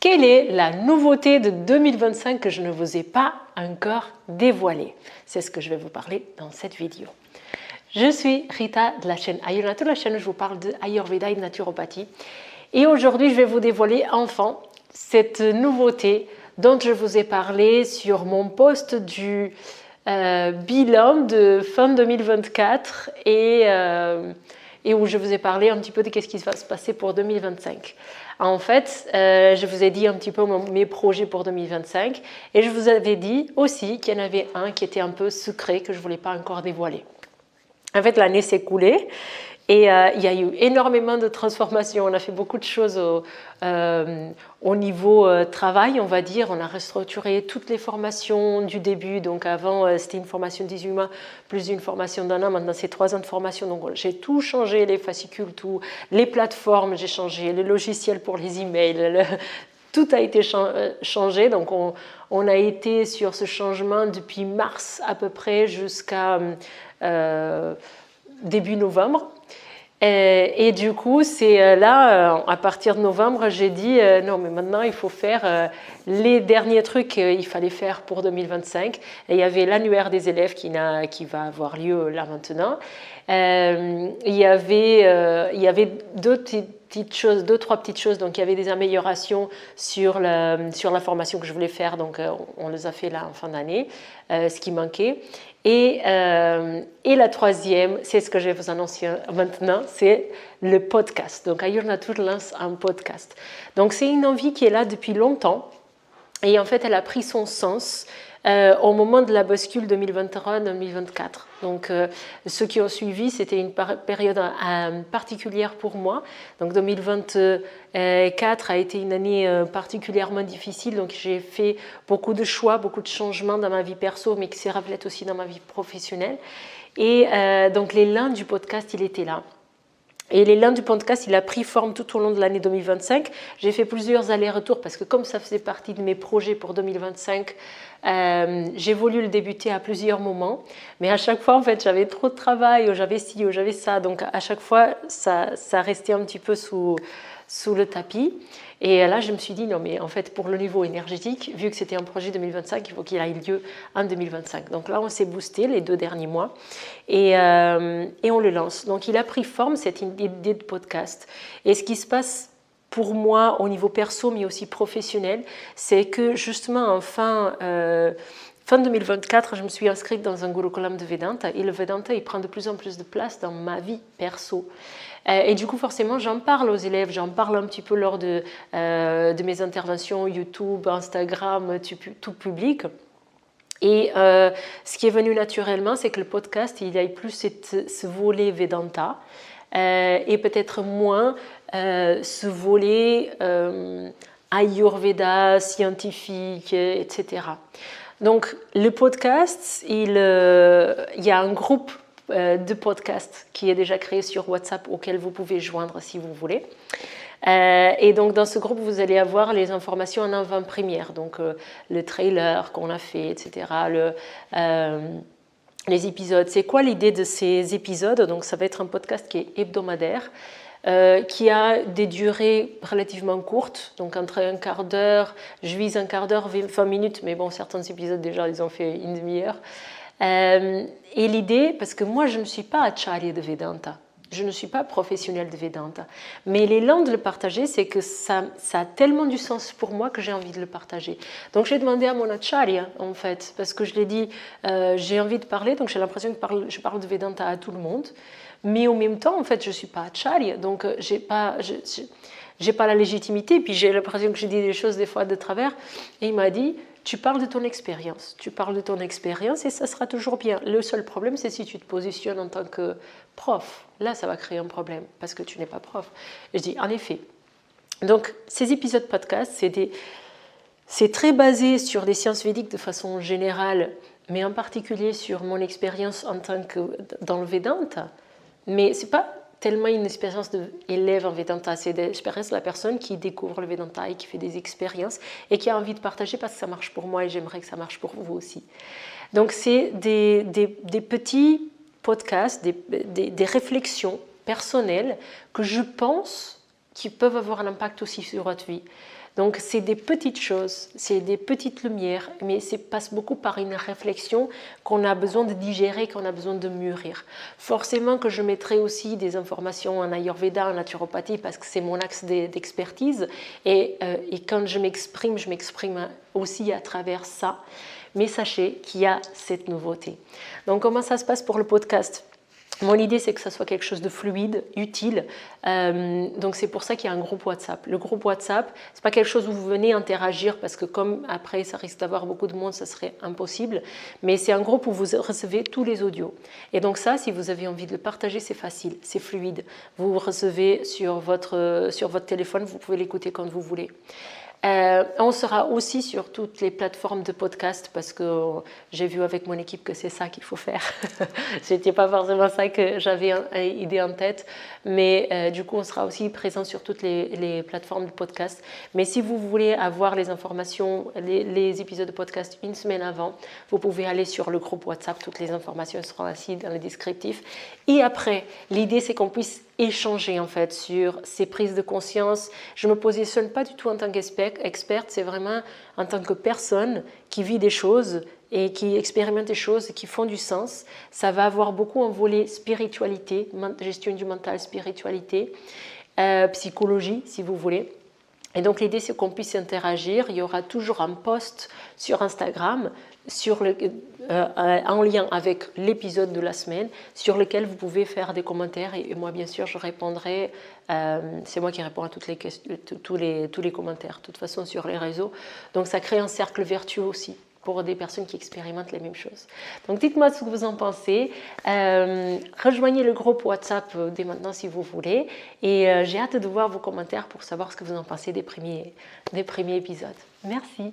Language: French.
Quelle est la nouveauté de 2025 que je ne vous ai pas encore dévoilée? C'est ce que je vais vous parler dans cette vidéo. Je suis Rita de la chaîne Ayurnatur, la chaîne où je vous parle de Ayurveda et de naturopathie. Et aujourd'hui, je vais vous dévoiler enfin cette nouveauté dont je vous ai parlé sur mon post du bilan de fin 2024 et où je vous ai parlé un petit peu de ce qui va se passer pour 2025. En fait, je vous ai dit un petit peu mes projets pour 2025 et je vous avais dit aussi qu'il y en avait un qui était un peu secret que je ne voulais pas encore dévoiler. En fait, l'année s'est écoulée et il y a eu énormément de transformations. On a fait beaucoup de choses au niveau travail, on va dire. On a restructuré toutes les formations du début. Donc avant, c'était une formation de 18 mois plus une formation d'un an. Maintenant, c'est 3 ans de formation. Donc j'ai tout changé, les fascicules, tout, les plateformes, j'ai changé, les logiciels pour les emails. Tout a été changé. Donc on a été sur ce changement depuis mars à peu près jusqu'à début novembre. Et du coup, c'est là, à partir de novembre, j'ai dit non, mais maintenant, il faut faire les derniers trucs qu'il fallait faire pour 2025. Et il y avait l'annuaire des élèves qui va avoir lieu là maintenant. Il y avait deux, trois petites choses. Donc, il y avait des améliorations sur la formation que je voulais faire. Donc, on les a fait là en fin d'année, ce qui manquait. Et la troisième, c'est ce que je vais vous annoncer maintenant, c'est le podcast. Donc Ayurnatur lance un podcast. Donc c'est une envie qui est là depuis longtemps et en fait elle a pris son sens au moment de la bascule 2023-2024. Donc ceux qui ont suivi, c'était une période particulière pour moi. Donc 2024 a été une année particulièrement difficile. Donc j'ai fait beaucoup de choix, beaucoup de changements dans ma vie perso, mais qui se reflètent aussi dans ma vie professionnelle. Et donc l'élan du podcast, il était là. Et l'élan du podcast, il a pris forme tout au long de l'année 2025. J'ai fait plusieurs allers-retours parce que comme ça faisait partie de mes projets pour 2025, j'ai voulu le débuter à plusieurs moments. Mais à chaque fois, en fait, j'avais trop de travail, ou j'avais ci, ou j'avais ça. Donc à chaque fois, ça restait un petit peu sous le tapis. Et là, je me suis dit, non, mais en fait, pour le niveau énergétique, vu que c'était un projet 2025, il faut qu'il aille lieu en 2025. Donc là, on s'est boosté les 2 derniers mois et on le lance. Donc, il a pris forme, cette idée de podcast. Et ce qui se passe pour moi au niveau perso, mais aussi professionnel, c'est que justement, en fin 2024, je me suis inscrite dans un Gurukulam de Vedanta et le Vedanta, il prend de plus en plus de place dans ma vie perso. Et du coup, forcément, j'en parle aux élèves, j'en parle un petit peu lors de mes interventions YouTube, Instagram, tout public. Et ce qui est venu naturellement, c'est que le podcast, il y a plus ce volet Vedanta et peut-être moins ce volet Ayurveda, scientifique, etc. Donc, le podcast, il y a un groupe de podcast qui est déjà créé sur WhatsApp auquel vous pouvez joindre si vous voulez. Et donc dans ce groupe, vous allez avoir les informations en avant-première, donc le trailer qu'on a fait, etc., les épisodes. C'est quoi l'idée de ces épisodes? Donc ça va être un podcast qui est hebdomadaire, qui a des durées relativement courtes, donc entre un quart d'heure, je vise un quart d'heure, 20 minutes, mais bon, certains épisodes déjà, ils ont fait une demi-heure. Et l'idée, parce que moi je ne suis pas acharya de Vedanta, je ne suis pas professionnelle de Vedanta, mais l'élan de le partager, c'est que ça a tellement du sens pour moi que j'ai envie de le partager. Donc j'ai demandé à mon acharya en fait, parce que je l'ai dit, j'ai envie de parler, donc j'ai l'impression que je parle de Vedanta à tout le monde, mais en même temps en fait je ne suis pas acharya, donc j'ai pas la légitimité, puis j'ai l'impression que je dis des choses des fois de travers, et il m'a dit, tu parles de ton expérience, et ça sera toujours bien. Le seul problème, c'est si tu te positionnes en tant que prof. Là, ça va créer un problème parce que tu n'es pas prof. Et je dis, en effet. Donc, ces épisodes podcast, c'est très basé sur les sciences védiques de façon générale, mais en particulier sur mon expérience en tant que dans le Vedanta. Mais c'est pas tellement une expérience d'élève en Vedanta, c'est l'expérience de la personne qui découvre le Vedanta et qui fait des expériences et qui a envie de partager parce que ça marche pour moi et j'aimerais que ça marche pour vous aussi. Donc c'est des petits podcasts, des réflexions personnelles que je pense qui peuvent avoir un impact aussi sur votre vie. Donc c'est des petites choses, c'est des petites lumières, mais ça passe beaucoup par une réflexion qu'on a besoin de digérer, qu'on a besoin de mûrir. Forcément que je mettrai aussi des informations en Ayurveda, en naturopathie, parce que c'est mon axe d'expertise. Et quand je m'exprime aussi à travers ça. Mais sachez qu'il y a cette nouveauté. Donc comment ça se passe pour le podcast ? Mon idée, c'est que ça soit quelque chose de fluide, utile. Donc c'est pour ça qu'il y a un groupe WhatsApp. Le groupe WhatsApp, c'est pas quelque chose où vous venez interagir parce que comme après ça risque d'avoir beaucoup de monde, ça serait impossible. Mais c'est un groupe où vous recevez tous les audios. Et donc ça, si vous avez envie de le partager, c'est facile, c'est fluide. Vous recevez sur votre téléphone, vous pouvez l'écouter quand vous voulez. On sera aussi sur toutes les plateformes de podcast parce que j'ai vu avec mon équipe que c'est ça qu'il faut faire. C'était pas forcément ça que j'avais idée en tête, mais du coup on sera aussi présent sur toutes les plateformes de podcast. Mais si vous voulez avoir les informations, les épisodes de podcast une semaine avant, vous pouvez aller sur le groupe WhatsApp. Toutes les informations seront ici dans le descriptif. Et après, l'idée c'est qu'on puisse échanger en fait sur ces prises de conscience. Je me positionne pas du tout en tant qu'experte, c'est vraiment en tant que personne qui vit des choses et qui expérimente des choses qui font du sens. Ça va avoir beaucoup un volet spiritualité, gestion du mental, spiritualité, psychologie si vous voulez. Et donc l'idée c'est qu'on puisse interagir. Il y aura toujours un post sur Instagram en lien avec l'épisode de la semaine sur lequel vous pouvez faire des commentaires et moi bien sûr je répondrai, c'est moi qui réponds à tous les commentaires de toute façon sur les réseaux, donc ça crée un cercle vertueux aussi pour des personnes qui expérimentent les mêmes choses. Donc dites-moi ce que vous en pensez, rejoignez le groupe WhatsApp dès maintenant si vous voulez et j'ai hâte de voir vos commentaires pour savoir ce que vous en pensez des premiers épisodes. Merci.